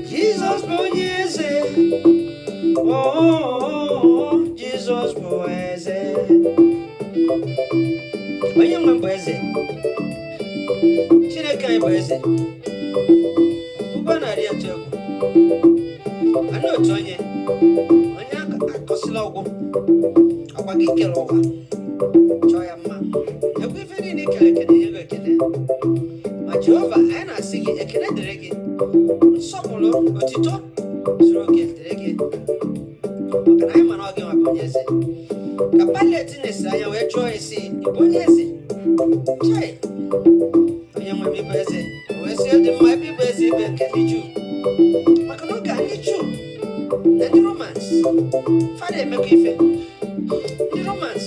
Jesus Boyeze, oh, Jesus Boyeze. Onye nwe Boyeze, Chineke anyị Boyeze. Ụba narị atụ egwu. Anụ otu onye akọsịla ọgwụ, ọgwa gị kere ụwa, chọọ ya mma. Ekwe ife niile ikele ekele nye gị ekele. Ma Jehova, anyị na-asị gị ekele dịrị gị. Nsọpụrụ otito zuru oke dịrị gị. Maka na anyị ma na ọ gị nwa bụ onye eze. Ka Pilate na-esi anya wee jụọ isi, ị bụ onye eze? Chai, onye nwe m ịbụ eze. Wee sị, ọ dị mma ebe ịbụ eze ibe nke ndị Juu. Maka na oge ndị Juu na ndị Romans fada emekọ ife. Ndị Romans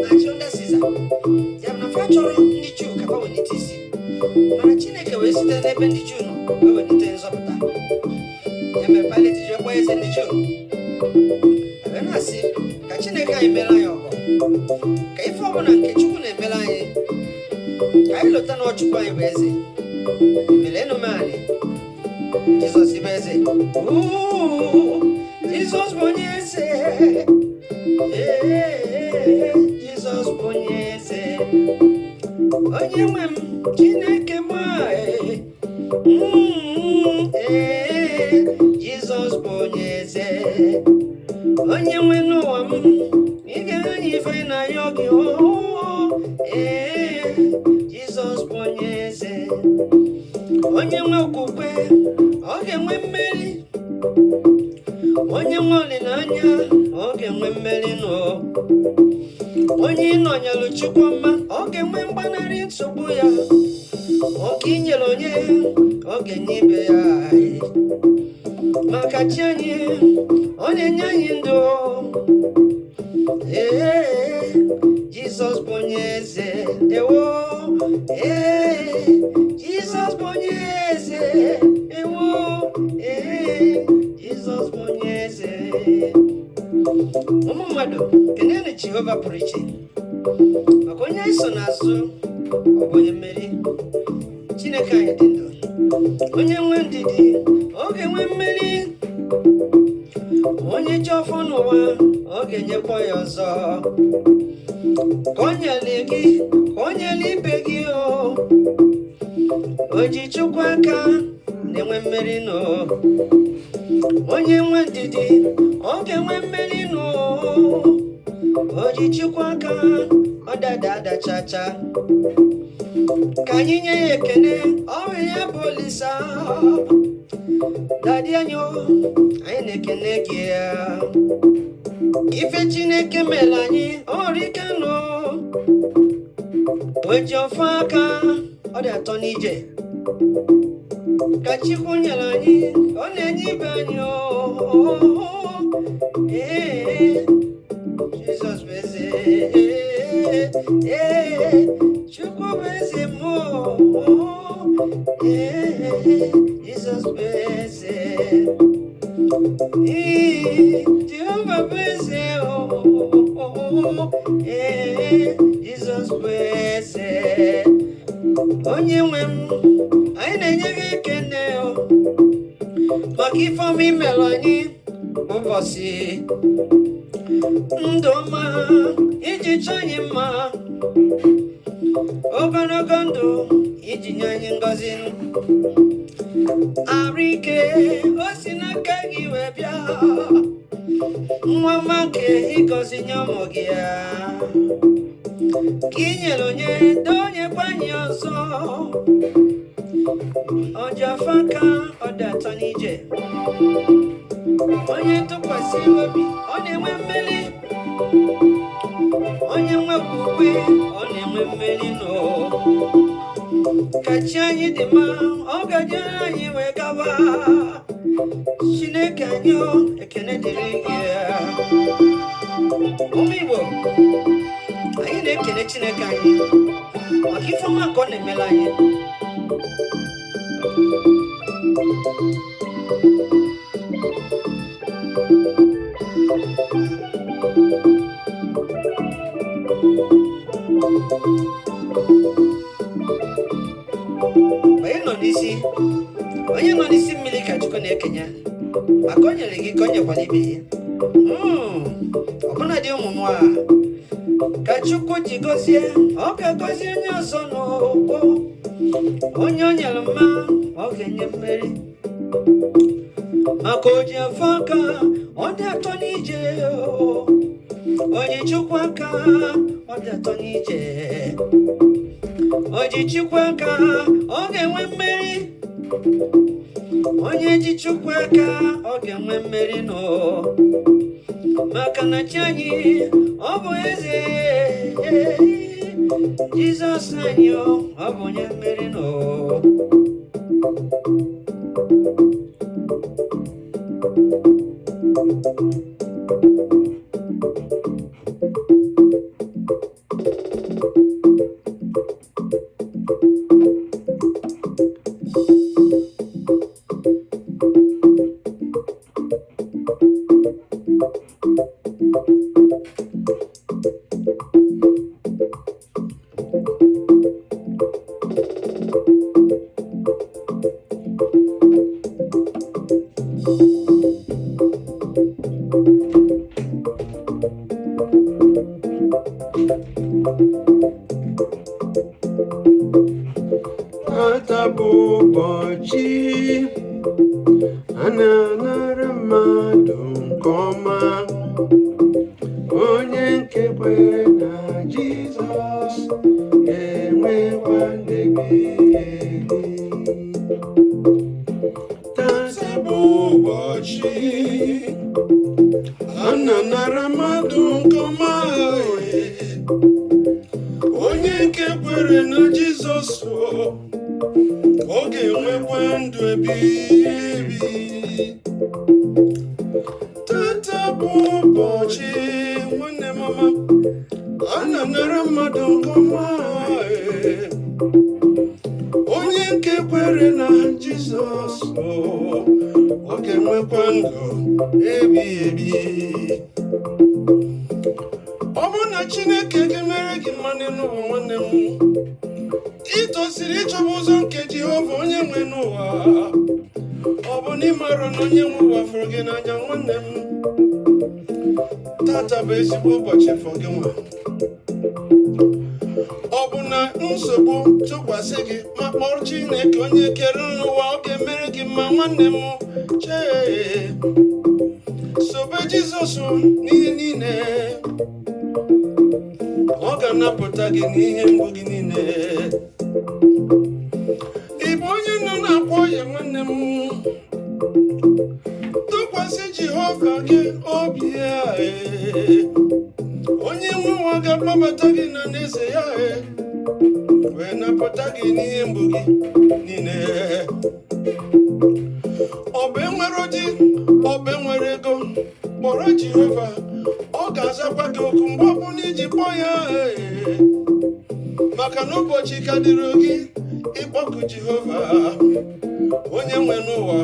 na-achị under Caesar. Ya bụ na fa chọrọ ndị Juu ka fa welite isi. Mana Chineke wee site n'ebe ndị Juu nọ wee welite nzọpụta. Ya mere Pilate ji kpọọ eze ndị Juu. Ebe na-asị ka Chineke anyị mere anyị ọgọ. Ka ife ọbụla nke Chukwu na-emere anyị, ka anyị lụta na Chukwu anyị bụ eze. Emere enu anyị. Jizọs bụ eze. Jizọs bụ onye eze. Jizọs bụ onye eze. Onye nwe m Chineke m. Jizọs bụ onye eze. Onye nwe n'ụwa m, ị ga-anyị ife na ya gị. Jizọs bụ onye eze. Onye nwe okwukwe, ọ ga-enwe mmeri. Onye nwe olileanya, ọ ga-enwe mmeri nọ. Onye ịnọnyelụ Chukwu mma, ọ ga-enwe mgbanarị nsogbu ya. Oke inyere onye, ọ ga-enye ibe ya. Maka chi anyị, ọ na-enye anyị ndụ. Jizọs bụ onye eze. Ewo, Jizọs bụ onye eze. Ewo, Jizọs bụ onye eze. Ụmụ mmadụ, kenenu Jehova pụrụ iche. Maka onye anyị so n'azụ, ọ bụ onye mmeri. Chineke anyị dị ndụ. Onye nwe ndidi, ọ ga-enwe mmeri. Onye ji ọfọ n'ụwa, ọ ga-enyekwa ya ọzọ. Ka o nyere gị, ka o nyere ibe gị. O ji Chukwu aka na-enwe mmeri nọ. Onye nwe ndidi, ọ ga-enwe mmeri nọ. O ji Chukwu aka, ọ dada adachacha. Ka anyị nye ya ekene, ọ bụ ya bụ Olisa. Dadi anyị, anyị na-ekene gị ya. Ife Chineke mere anyị, ọ rike nọ. O ji ọfọ aka, ọ dị atọ n'ije. Ka Chukwu nyere anyị, ọ na-enye ibe anyị. Jizọs bụ eze. Chukwu bụ eze mmụọ. Jizọs bụ eze. Jehova bụ eze. Jizọs bụ eze. Onye nwe m, anyị na-enye gị ekele maka ife ọma imere anyị ụbọchị ndụ ọma iji chọọ anyị mma. Ogologo ndụ iji nye anyị ngọzi. Arụ ike o si n'aka gị wee bịa. Nwa ọma nke ịgọzi nye ụmụ gị ya. Ka ị nyere onye dị onye kwa anyị ọzọ. O ji afọ aka, ọ dị atọ n'ije. Onye tụkwasịrị obi, ọ na-enwe mmeri. Onye nwe okwukwe, ọ na-enwe mmeri nọ. Ka chi anyị dị mma, ọ ga-ejere anyị wee gawa. Chineke anyị, ekene dịrị gị. Ụmụ Igbo, anyị na-ekele Chineke anyị maka ife ọma nke ọ na-emere anyị. onye nọ n'isi mmiri ka Chukwu na-ekenye maka o nyere gị ka o nyekwara ibe ya. Ọbụna dị ụmụ m a ka Chukwu ji gọzie, ọ ga-agọzie onye ọzọ n'ụgbọ. Onye o nyere mma ọ ga-enye mmeri, maka o ji afọ aka ọ dị atọ n'ije. Onye Chukwu aka ọ dị atọ n'ije, o ji Chukwu aka ọ ga-enwe mmeri. Onye ji Chukwu aka ọ ga-enwe mmeri nọ, maka na chi anyị ọ bụ eze. Jizọs anyị ọ bụ onye mmeri nọ. Tata bụ ụbọchị a na-anara mmadụ nke ọma, onye nke kwere na Jizọs ga-enwekwa ndụ ebighị. Tata bụ ụbọchị a na-anara mmadụ nke ọma, onye nke kwere na Jizọs ọ ga-enwekwa ndụ ebighị ebi. Tata bụ ụbọchị nwanne mama a na-anara mmadụ nke ọma, onye nke kwere na Jizọs ọ ga-enwekwa ndụ ebighị ebi. Ọ bụ na Chineke ga-emere gị mmanụ n'ụwa nwanne m, ị tosiri ịchọba ụzọ nke Jehova onye nwe n'ụwa. Ọ bụ na ị maara na onye nwe ụwa fụrụ gị n'anya nwanne m, tata bụ ezigbo ụbọchị fọ gị nwa. Ọ bụ na nsogbu tụkwasị gị, ma kpọrọ Chineke onye kere n'ụwa, ọ ga-emere gị mma nwanne m. Chee sobe Jizọs n'ihe niile, ọ ga-anapụta gị n'ihe mgbu gị niile. Ị bụ onye nọ na-akwa ọya nwanne m, tụkwasị Jehova gị obi ya. Onye nwe ụwa ga-akpọbata gị na n'eze ya, wee napụta gị n'ihe mgbu gị niile. Ọ bụ enwere di, ọ bụ enwere ego, kpọrọ Jehova, ọ ga-azakwa gị okwu mgbe ọ bụla iji kpọọ ya. Maka na ụbọchị ka dịrị gị ịkpọku Jehova, onye nwe n'ụwa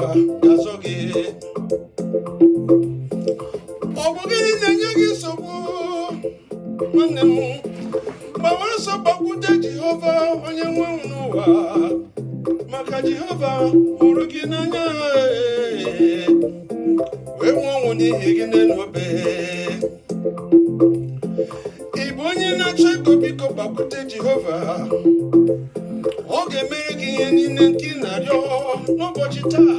ga-azọ gị. Ọ bụ gịnị na-enye gị nsogbu nwanne m? Gbawa ọsọ gbakwute Jehova onye nwe n'ụwa, maka Jehova hụrụ gị n'anya, wee nwee ọnwụ n'ihi gị n'elu obe. Ị bụ onye na-achọ ego, biko gbakwute Jehova, ọ ga-emere gị ihe niile nke ị na-arịọ n'ụbọchị taa.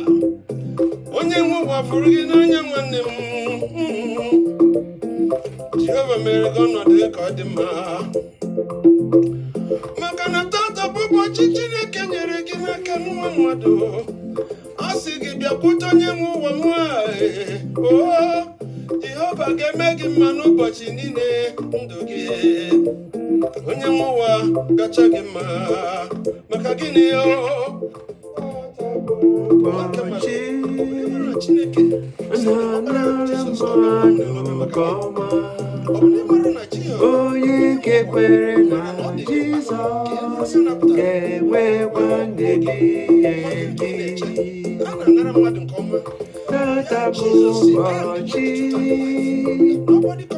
Onye nwe ụwa fụrụ gị n'anya nwanne m, Jehova mere gị ọnọdụ gị ka ọ dị mma. Maka na tata bụ ụbọchị Chineke nyere gị n'aka nwa mmadụ, a sị gị bịakwute onye nwe ụwa nwa. Jehova ga-eme gị mma n'ụbọchị niile ndụ gị. Onye nwe ụwa gacha gị mma, maka gịnị? Ụbọchị Chineke na-anara mmadụ nke ọma, onye nke kwere na Jizọs ga-enwekwa ndụ ebighị ebi. Tata bụ ụbọchị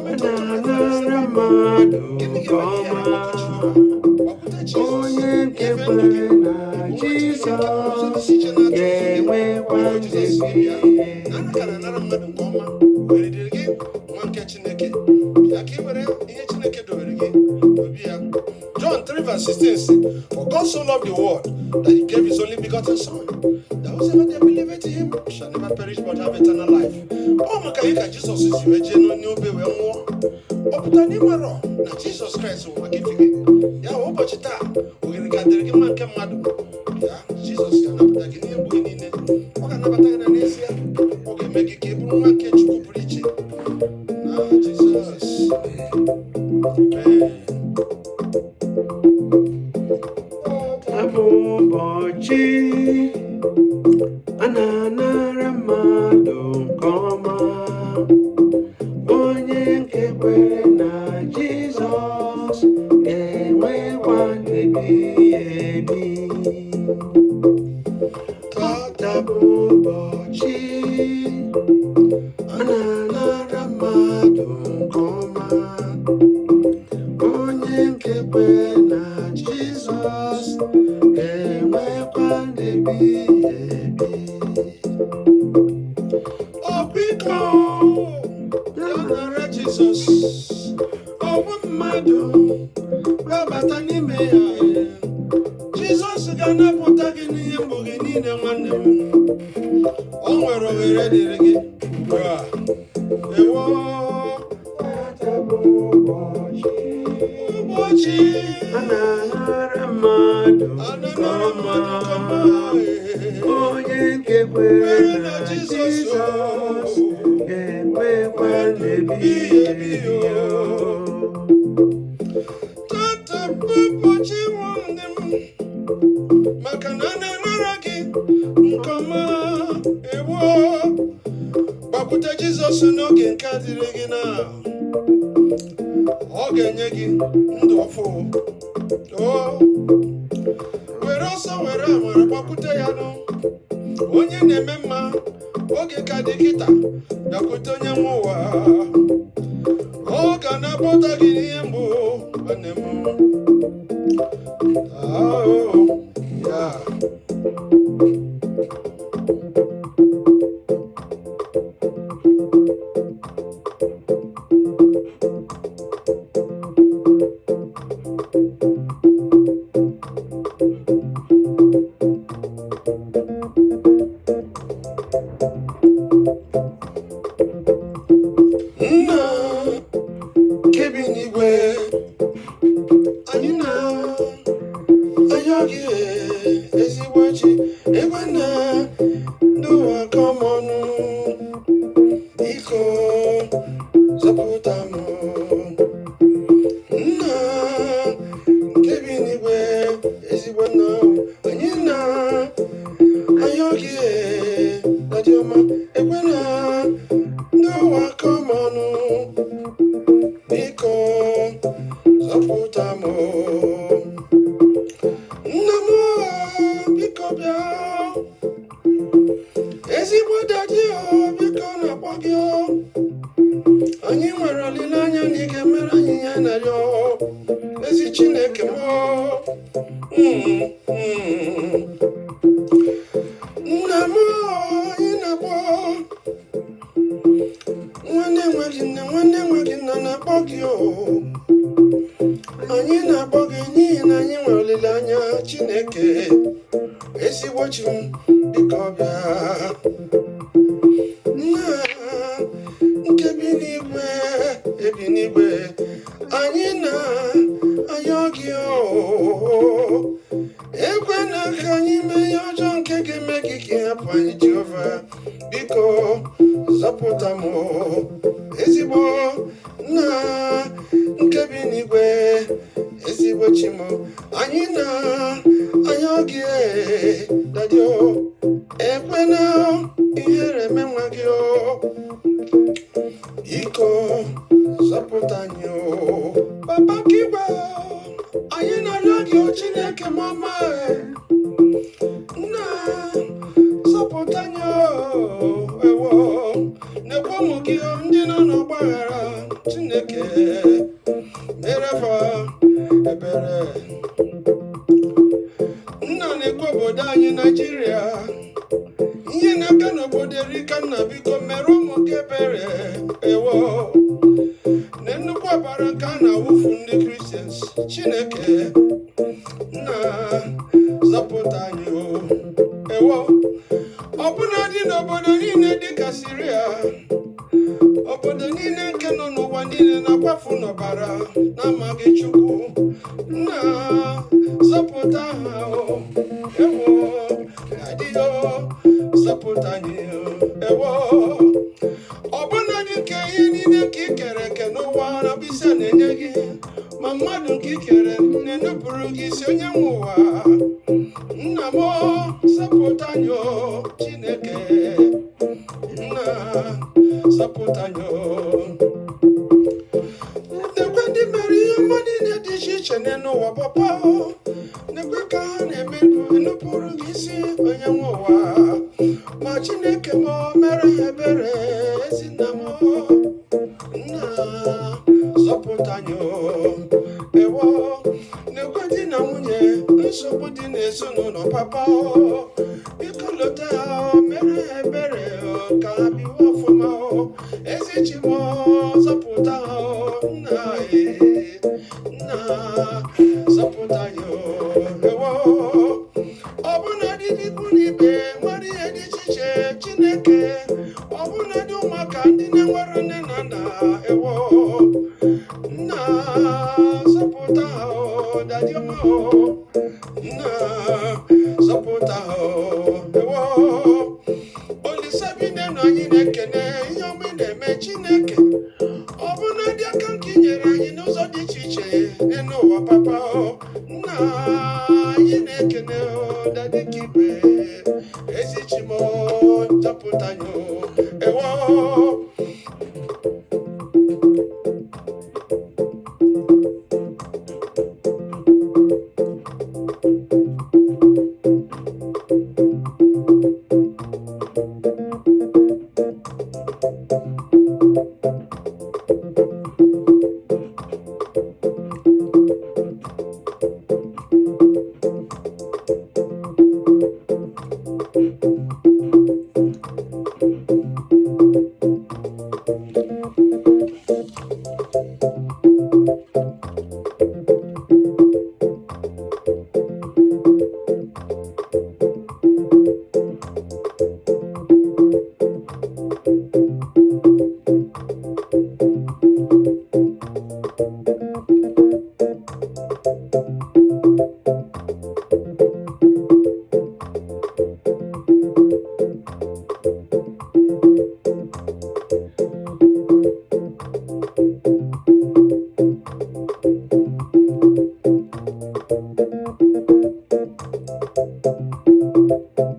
a na-anara mmadụ nke ọma, John 3 verse 16 says, for God so loved the world that he gave his only begotten son, that whosoever believeth in him shall never perish but have eternal life. Oh, Makaika, Jesus is the new baby. Na Jesus Christ will make it. Ya wo bachita, we can get the man come madu. Ya Jesus can have that in your in it. O can have that in Asia. Okay, make it keep one catch to preach it. Ah, Jesus. Abu Bochi Ananara Madu Koma onye nke kwere na Jizọs ga-enwekwa ndụ ebi. Tata bụ ụbọchị a na-anara mmadụ nke ọma, onye nke kwere na Jizọs ga-enwekwa ndụ ebi. Ọbịko nara Jesus, ọnwụ mmadụ webata n'ime ya. Jesus ga-anapụta gị n'ihe mgbu gị niile, nwanne m. O nwere ohere dịrị gị ugbu a. Ewo ụbọchị A na-anara mmadụ nke ọma, onye nke kwere na Jizọs ga-enwekwa ndụ ebighị ebi. tata bụ ụbọchị nwanne m, maka na a na-anara gị nke ọma. Ewo gbakwute Jizọs n'oge nke adịrị gị na ọ ga-enye gị ndụ ọfụ. Were ọsọ were amara gbakwute ya nụ, onye na-eme mma. Oge ka dị kịta, bịakwute onye nwe ụwa. Ọ ga na-abọta gị ihe mgbu, nwanne m. Ya nna nke bi n'igwe, anyị na-ayọ gị ezigbo chi, ebe na ndị ụwa ka m ọnụ, biko zọpụta m. Nna nke bi n'igwe, ezigbo nna, anyị na-ayọ gị dadị ọma, ebe na ndị ụwa ka m ọnụ, biko zọpụta m. Nna m, biko bịa. Ezigbo dadị, biko na-akpọ gị. Anyị nwere olileanya na ị ga-emere anyị ihe narịọ. Ezi Chineke m. Nna m, anyị na-akpọ. Nwanne enweghị nne, nwanne enweghị nna na-akpọ gị. Anyị na-akpọ gị n'ihi na anyị nwere olileanya. Chineke, ezigbo chi m, biko bịa. Nna nke bi n'igwe, ebi n'igwe, anyị na-ayọ gị. Ekwena ka anyị mee ihe ọjọọ nke ga-eme gị ka ịhapụ anyị, Jehova. Biko zọpụta m, ezigbo nna nke bi n'igwe, ezigbo chi m. Anyị na-ayọ gị dadị, ekwena ihere eme nwa gị. Biko zọpụta anyị. Papa Kiba, anyị na-arịọ gị, Chineke m ọma. Nna zọpụta anyị. Ewo na-ekwe ụmụ gị ndị nọ n'ọgbaghara. Chineke mere fa ebere. mere ụmụ gị ebere ewo na nnukwu ọbara nke a na-awụfu ndị Christians. Chineke nna zọpụta anyị ewo ọbụna dị n'obodo niile dịka Syria, obodo niile nke nọ n'ụwa niile na-akwafu n'ọbara na-amaghị Chukwu. Nna zọpụta ha ewo adịghị zọpụta anyị ewo ọbụna dị nke ihe niile nke ikere eke n'ụwa na bisi na-enye gị, ma mmadụ nke ikere na-enupụrụ gị isi onye nwe ụwa. Nna m zọpụta anyị Chineke nna zọpụta anyị nekwe ndị mere ihe ọma niile dị iche iche n'ụwa papa nekwe ka ha na-emedu enupụrụ gị isi onye nwe ụwa. Ma Chineke m mere ya ebere ezi nna m nna zọpụta anyị ewo nekwe di na nwunye nsogbu dị n'ezinụlọ papa biko lọta ha mere ha ebere ka ha biwe ọfụma ezi chi m zọpụta ha nna nna zọpụta anyị ewo ọbụna dị ikwu na ibe nwere ihe dị iche iche Chineke ọbụna dị ụmụaka ndị na-enwere nne na nna ewo nna zọpụta ha dadi ọma nna zọpụta ha ewo Olise bi na anyị na-ekene ihe ọma ị na-eme Chineke ọbụna dị aka nke i nyere anyị n'ụzọ dị iche iche n'ụwa papa nna anyị na-ekene dadi ka ibe ezi chi m zọpụta anyị ewo